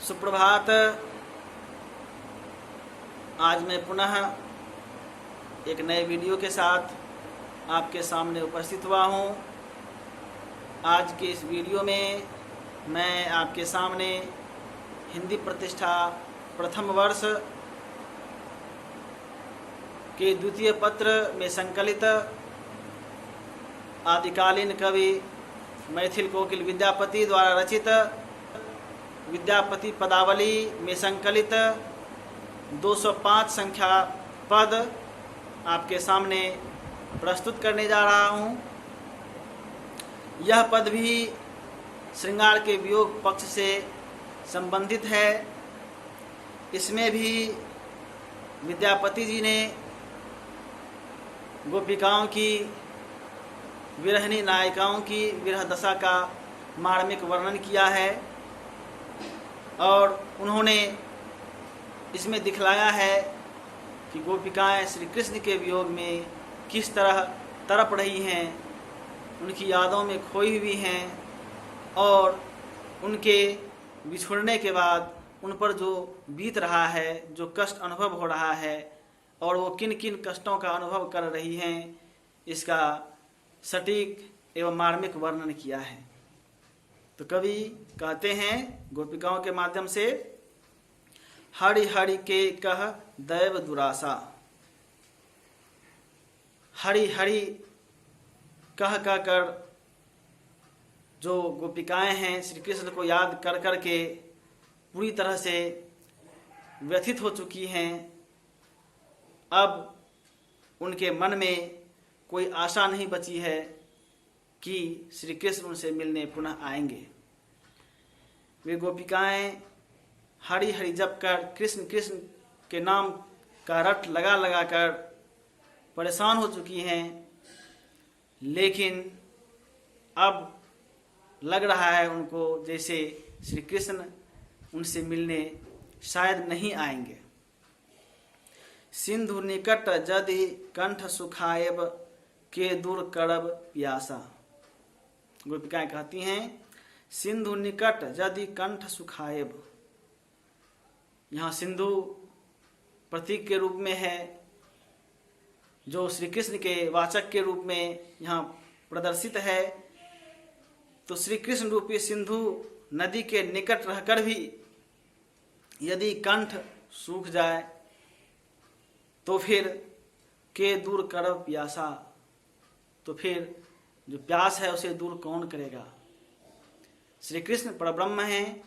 सुप्रभात। आज मैं पुनः एक नए वीडियो के साथ आपके सामने उपस्थित हुआ हूँ। आज के इस वीडियो में मैं आपके सामने हिंदी प्रतिष्ठा प्रथम वर्ष के द्वितीय पत्र में संकलित आदिकालीन कवि मैथिल कोकिल विद्यापति द्वारा रचित विद्यापति पदावली में संकलित 205 संख्या पद आपके सामने प्रस्तुत करने जा रहा हूँ। यह पद भी श्रृंगार के वियोग पक्ष से संबंधित है। इसमें भी विद्यापति जी ने गोपिकाओं की, विरहिणी नायिकाओं की विरह दशा का मार्मिक वर्णन किया है और उन्होंने इसमें दिखलाया है कि गोपिकाएं श्री कृष्ण के वियोग में किस तरह तड़प रही हैं, उनकी यादों में खोई हुई हैं और उनके बिछुड़ने के बाद उन पर जो बीत रहा है, जो कष्ट अनुभव हो रहा है और वो किन किन कष्टों का अनुभव कर रही हैं, इसका सटीक एवं मार्मिक वर्णन किया है। तो कवि कहते हैं गोपिकाओं के माध्यम से, हरि हरि के कह दैव दुरासा। हरि हरि कह कर जो गोपिकाएं हैं श्री कृष्ण को याद कर कर के पूरी तरह से व्यथित हो चुकी हैं। अब उनके मन में कोई आशा नहीं बची है कि श्री कृष्ण उनसे मिलने पुनः आएंगे। वे गोपिकाएं हरि हरि जप कर कृष्ण कृष्ण के नाम का रट लगा कर परेशान हो चुकी हैं, लेकिन अब लग रहा है उनको जैसे श्री कृष्ण उनसे मिलने शायद नहीं आएंगे। सिंधु निकट जदि कंठ सुखाएब के दूर करब प्यासा। गोपिकाएं कहती हैं, सिंधु निकट यदि कंठ सुखाएब। यहाँ सिंधु प्रतीक के रूप में है, जो श्री कृष्ण के वाचक के रूप में यहाँ प्रदर्शित है। तो श्री कृष्ण रूपी सिंधु नदी के निकट रहकर भी यदि कंठ सूख जाए तो फिर के दूर करब प्यासा, तो फिर जो प्यास है उसे दूर कौन करेगा। श्री कृष्ण परब्रह्म हैं,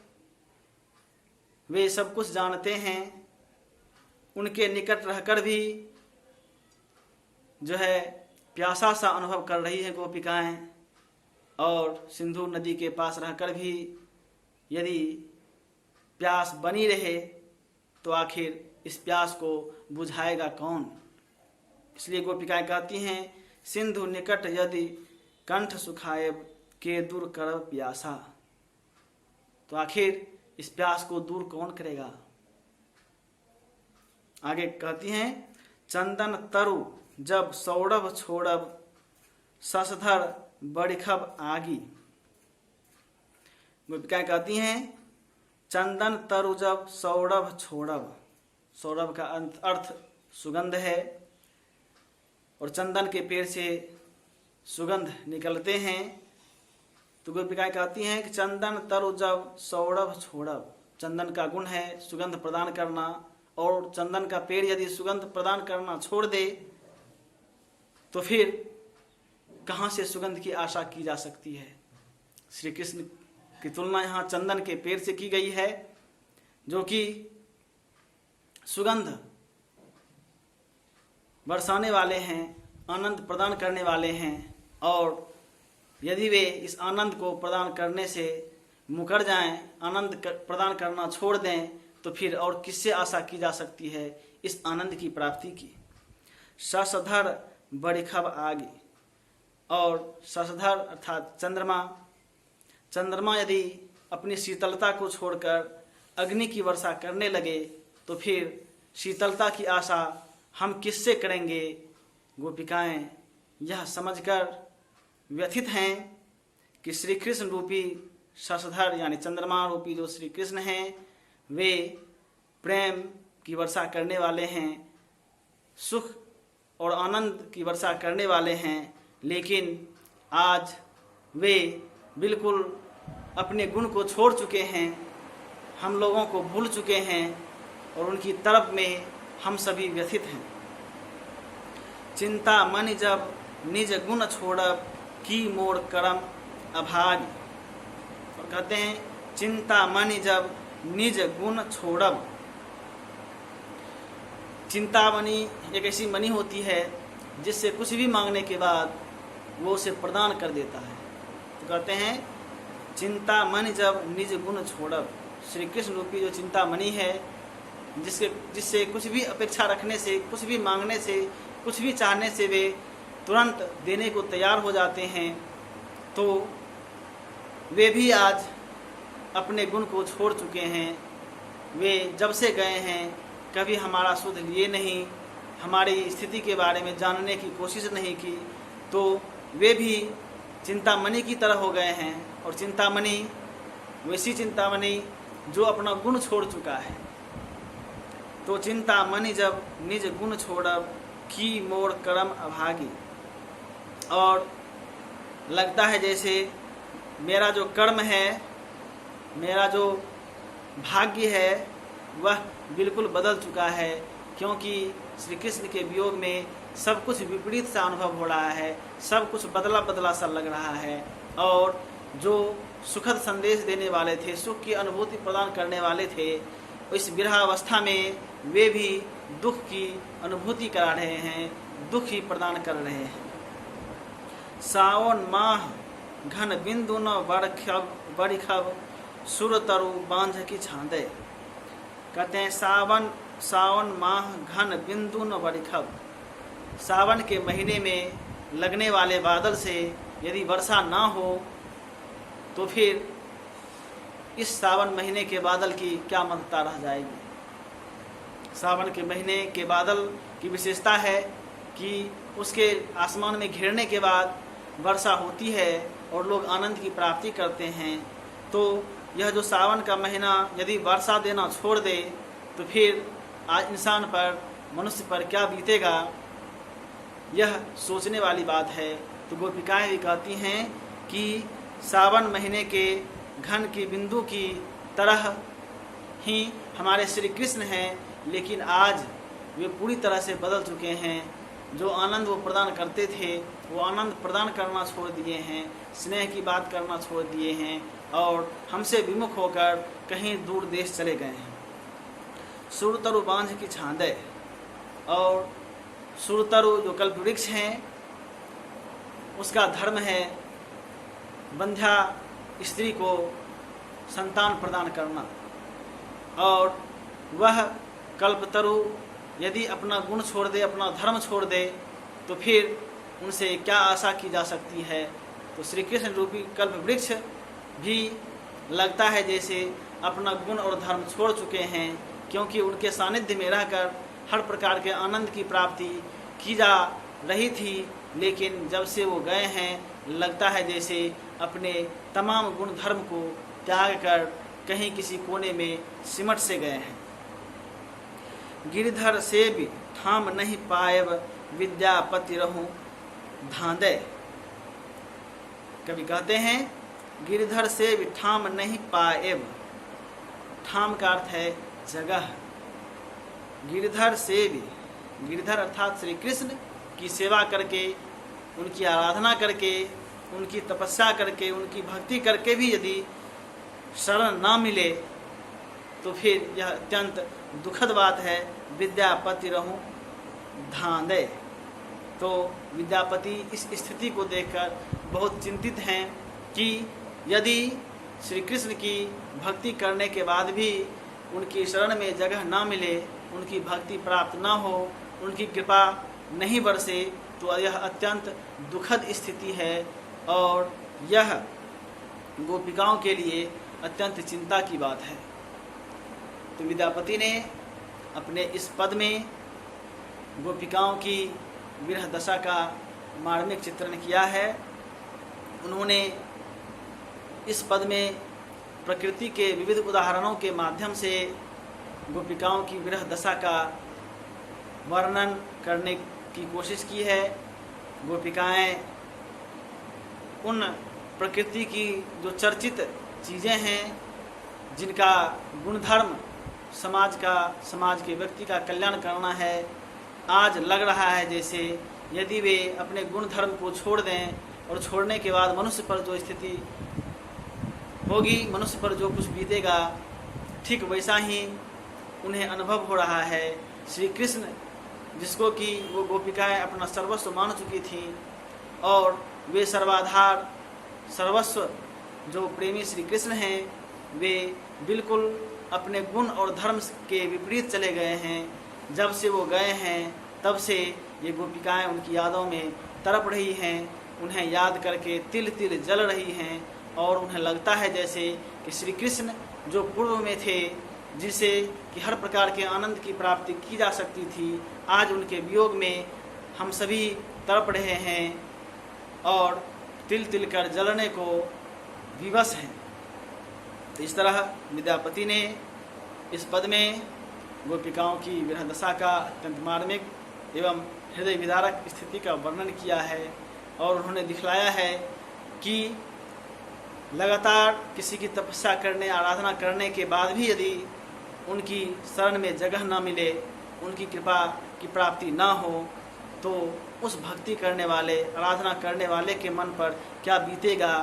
वे सब कुछ जानते हैं। उनके निकट रहकर भी जो है प्यासा सा अनुभव कर रही है गोपिकाएं, और सिंधु नदी के पास रहकर भी यदि प्यास बनी रहे तो आखिर इस प्यास को बुझाएगा कौन। इसलिए गोपिकाएं कहती हैं, सिंधु निकट यदि कंठ सुखाएब के दूर करब प्यासा। तो आखिर इस प्यास को दूर कौन करेगा। आगे कहती हैं, चंदन तरु जब सौरभ छोड़ब ससधर बड़िखब आगी। गोपिकाएं कहती हैं, चंदन तरु जब सौरभ छोड़ब। सौरभ का अर्थ सुगंध है और चंदन के पेड़ से सुगंध निकलते हैं। तो गोपिकाएं कहती हैं कि चंदन तरु जब सौरभ छोड़ब। चंदन का गुण है सुगंध प्रदान करना, और चंदन का पेड़ यदि सुगंध प्रदान करना छोड़ दे तो फिर कहाँ से सुगंध की आशा की जा सकती है। श्री कृष्ण की तुलना यहाँ चंदन के पेड़ से की गई है, जो कि सुगंध बरसाने वाले हैं, आनंद प्रदान करने वाले हैं, और यदि वे इस आनंद को प्रदान करने से मुकर जाएं, आनंद प्रदान करना छोड़ दें, तो फिर और किससे आशा की जा सकती है इस आनंद की प्राप्ति की। ससधर बड़िखब आगे, और ससधर अर्थात चंद्रमा यदि अपनी शीतलता को छोड़कर अग्नि की वर्षा करने लगे तो फिर शीतलता की आशा हम किससे करेंगे। गोपिकाएं यह समझकर व्यथित हैं कि श्री कृष्ण रूपी शशधर यानी चंद्रमा रूपी जो श्री कृष्ण हैं, वे प्रेम की वर्षा करने वाले हैं, सुख और आनंद की वर्षा करने वाले हैं, लेकिन आज वे बिल्कुल अपने गुण को छोड़ चुके हैं, हम लोगों को भूल चुके हैं और उनकी तरफ में हम सभी व्यथित हैं। चिंता मन जब निज गुण छोड़ब की मोर करम अभागी। और कहते हैं चिंता मन जब निज गुण छोड़ब। चिंतामणि एक ऐसी मणि होती है जिससे कुछ भी मांगने के बाद वो उसे प्रदान कर देता है। तो कहते हैं चिंता मन जब निज गुण छोड़ब। श्री कृष्ण रूपी जो चिंतामणि है, जिससे कुछ भी अपेक्षा रखने से, कुछ भी मांगने से, कुछ भी चाहने से वे तुरंत देने को तैयार हो जाते हैं, तो वे भी आज अपने गुण को छोड़ चुके हैं। वे जब से गए हैं कभी हमारा सुध लिए नहीं, हमारी स्थिति के बारे में जानने की कोशिश नहीं की, तो वे भी चिंतामणि की तरह हो गए हैं। और चिंतामणि वैसी चिंतामणि जो अपना गुण छोड़ चुका है। तो चिंतामणि जब निज गुण छोड़ब की मोर करम अभागी। और लगता है जैसे मेरा जो कर्म है, मेरा जो भाग्य है, वह बिल्कुल बदल चुका है, क्योंकि श्री कृष्ण के वियोग में सब कुछ विपरीत सा अनुभव हो रहा है, सब कुछ बदला बदला सा लग रहा है। और जो सुखद संदेश देने वाले थे, सुख की अनुभूति प्रदान करने वाले थे, इस विरहावस्था में वे भी दुख की अनुभूति करा रहे हैं, दुख ही प्रदान कर रहे हैं। सावन माह घन बिंदु न बड़खब सुर तरु बांझ की छांदे। कहते हैं सावन माह घन बिंदु न बड़खब। सावन के महीने में लगने वाले बादल से यदि वर्षा ना हो तो फिर इस सावन महीने के बादल की क्या महत्ता रह जाएगी। सावन के महीने के बादल की विशेषता है कि उसके आसमान में घिरने के बाद वर्षा होती है और लोग आनंद की प्राप्ति करते हैं। तो यह जो सावन का महीना यदि वर्षा देना छोड़ दे तो फिर आज इंसान पर, मनुष्य पर क्या बीतेगा, यह सोचने वाली बात है। तो गोपिकाएं भी कहती हैं कि सावन महीने के घन की बिंदु की तरह ही हमारे श्री कृष्ण हैं, लेकिन आज वे पूरी तरह से बदल चुके हैं। जो आनंद वो प्रदान करते थे वो आनंद प्रदान करना छोड़ दिए हैं, स्नेह की बात करना छोड़ दिए हैं और हमसे विमुख होकर कहीं दूर देश चले गए हैं। सुरतरु बांझ की छांदे। और सुरतरु जो कल्पवृक्ष हैं, उसका धर्म है बंध्या स्त्री को संतान प्रदान करना। और वह कल्पतरु यदि अपना गुण छोड़ दे, अपना धर्म छोड़ दे, तो फिर उनसे क्या आशा की जा सकती है। तो श्री कृष्ण रूपी कल्पवृक्ष भी लगता है जैसे अपना गुण और धर्म छोड़ चुके हैं, क्योंकि उनके सानिध्य में रहकर हर प्रकार के आनंद की प्राप्ति की जा रही थी, लेकिन जब से वो गए हैं लगता है जैसे अपने तमाम गुण धर्म को त्याग कर कहीं किसी कोने में सिमट से गए हैं। गिरधर से भी ठाम नहीं पाएब विद्यापति रहूं धांदे। कभी कहते हैं गिरधर से भी ठाम नहीं पाएब। ठाम का अर्थ है जगह। गिरधर से भी, गिरधर अर्थात श्री कृष्ण की सेवा करके, उनकी आराधना करके, उनकी तपस्या करके, उनकी भक्ति करके भी यदि शरण ना मिले तो फिर यह अत्यंत दुखद बात है। विद्यापति रहूं धांदे। तो विद्यापति इस स्थिति को देखकर बहुत चिंतित हैं कि यदि श्री कृष्ण की भक्ति करने के बाद भी उनकी शरण में जगह ना मिले, उनकी भक्ति प्राप्त ना हो, उनकी कृपा नहीं बरसे, तो यह अत्यंत दुखद स्थिति है और यह गोपिकाओं के लिए अत्यंत चिंता की बात है। तो विद्यापति ने अपने इस पद में गोपिकाओं की विरह दशा का मार्मिक चित्रण किया है। उन्होंने इस पद में प्रकृति के विविध उदाहरणों के माध्यम से गोपिकाओं की विरह दशा का वर्णन करने की कोशिश की है। गोपिकाएं उन प्रकृति की जो चर्चित चीज़ें हैं, जिनका गुणधर्म समाज के व्यक्ति का कल्याण करना है, आज लग रहा है जैसे यदि वे अपने गुण धर्म को छोड़ दें और छोड़ने के बाद मनुष्य पर जो स्थिति होगी, मनुष्य पर जो कुछ बीतेगा, ठीक वैसा ही उन्हें अनुभव हो रहा है। श्री कृष्ण, जिसको कि वो गोपिकाएं अपना सर्वस्व मान चुकी थीं, और वे सर्वाधार सर्वस्व जो प्रेमी श्री कृष्ण हैं, वे बिल्कुल अपने गुण और धर्म के विपरीत चले गए हैं। जब से वो गए हैं तब से ये गोपिकाएं उनकी यादों में तड़प रही हैं, उन्हें याद करके तिल तिल जल रही हैं, और उन्हें लगता है जैसे कि श्री कृष्ण जो पूर्व में थे, जिसे कि हर प्रकार के आनंद की प्राप्ति की जा सकती थी, आज उनके वियोग में हम सभी तड़प रहे हैं और तिल तिल कर जलने को विवश हैं। तो इस तरह विद्यापति ने इस पद में गोपिकाओं की विरह दशा का अत्यंत मार्मिक एवं हृदय विदारक स्थिति का वर्णन किया है, और उन्होंने दिखलाया है कि लगातार किसी की तपस्या करने, आराधना करने के बाद भी यदि उनकी शरण में जगह न मिले, उनकी कृपा की प्राप्ति न हो, तो उस भक्ति करने वाले, आराधना करने वाले के मन पर क्या बीतेगा,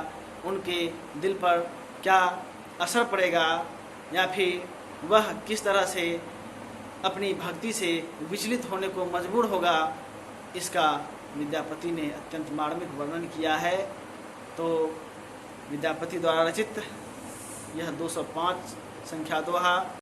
उनके दिल पर क्या असर पड़ेगा, या फिर वह किस तरह से अपनी भक्ति से विचलित होने को मजबूर होगा, इसका विद्यापति ने अत्यंत मार्मिक वर्णन किया है। तो विद्यापति द्वारा रचित यह 205 संख्या दोहा